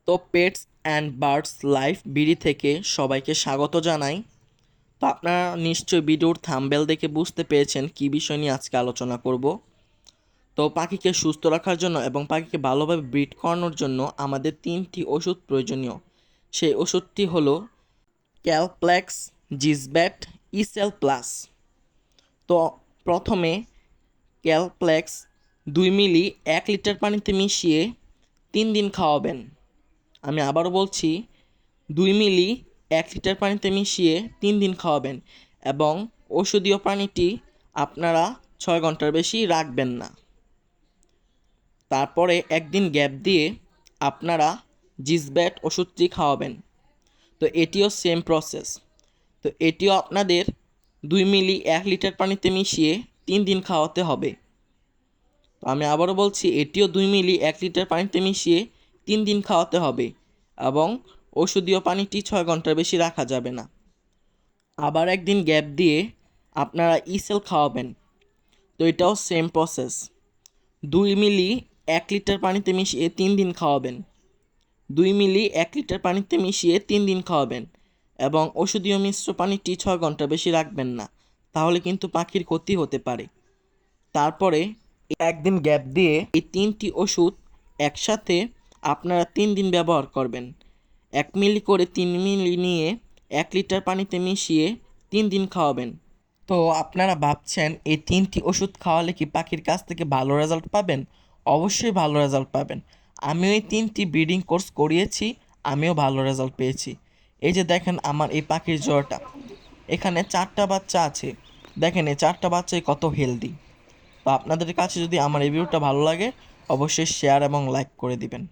তো pets and birds life BD থেকে সবাইকে স্বাগত জানাই। তো আপনারা নিশ্চয়ই ভিডিওর থাম্বনেল দেখে বুঝতে পেরেছেন কী বিষয় নিয়ে আজকে আলোচনা করব। তো পাখিকে সুস্থ রাখার জন্য এবং পাখিকে ভালোভাবে ব্রিড করানোর জন্য আমাদের 3টি ওষুধ প্রয়োজনীয়। সেই ওষুধটি হলো ক্যালপ্লেক্স, জিসব্যাট, ইসেল প্লাস। তো প্রথমে ক্যালপ্লেক্স 2 মিলি 1 লিটার পানিতে মিশিয়ে 3 দিন খাওয়াবেন। আমি আবারও বলছি, 2 মিলি 1 লিটার পানিতে মিশিয়ে 3 দিন খাওয়াবেন এবং ঔষধীয় পানিটি আপনারা 6 ঘন্টার বেশি রাখবেন না। তারপরে একদিন গ্যাপ দিয়ে আপনারা জিসব্যাট ওষুধটি খাওয়াবেন। তো এটিও সেম প্রসেস। তো এটিও আপনাদের 2 মিলি 1 লিটার পানিতে মিশিয়ে 3 দিন খাওয়াতে হবে। তো আমি আবারও বলছি, এটিও 2 মিলি 1 লিটার পানিতে মিশিয়ে 3 দিন খাওয়াতে হবে এবং ঔষধীয় পানিটি 6 ঘন্টার বেশি রাখা যাবে না। আবার একদিন গ্যাপ দিয়ে আপনারা ইসেল খাওয়াবেন। তো এটাও সেম প্রসেস। 2 মিলি 1 লিটার পানিতে মিশিয়ে 3 দিন খাওয়াবেন। 2 মিলি 1 লিটার পানিতে মিশিয়ে 3 দিন খাওয়াবেন এবং ঔষধীয় মিশ্র পানিটি 6 ঘন্টা বেশি রাখবেন না, তাহলে কিন্তু পাখির ক্ষতি হতে পারে। তারপরে একদিন গ্যাপ দিয়ে এই 3টি ওষুধ একসাথে আপনারা 3 দিন ব্যবহার করবেন। 1 মিলি করে 3 মিলি নিয়ে 1 লিটার পানিতে মিশিয়ে 3 দিন খাওয়াবেন। তো আপনারা ভাবছেন এই 3টি ওষুধ খাওয়ালে কি পাখির কাছ থেকে ভালো রেজাল্ট পাবেন? অবশ্যই ভালো রেজাল্ট পাবেন। আমিও এই 3টি ব্রিডিং কোর্স করিয়েছি, আমিও ভালো রেজাল্ট পেয়েছি। এই যে দেখেন আমার এই পাখির জোড়াটা, এখানে 4টা বাচ্চা আছে। দেখেন এই 4টা বাচ্চাই কত হেলদি। তো আপনাদের কাছে যদি আমার এই ভিডিওটা ভালো লাগে, অবশ্যই শেয়ার এবং লাইক করে দিবেন।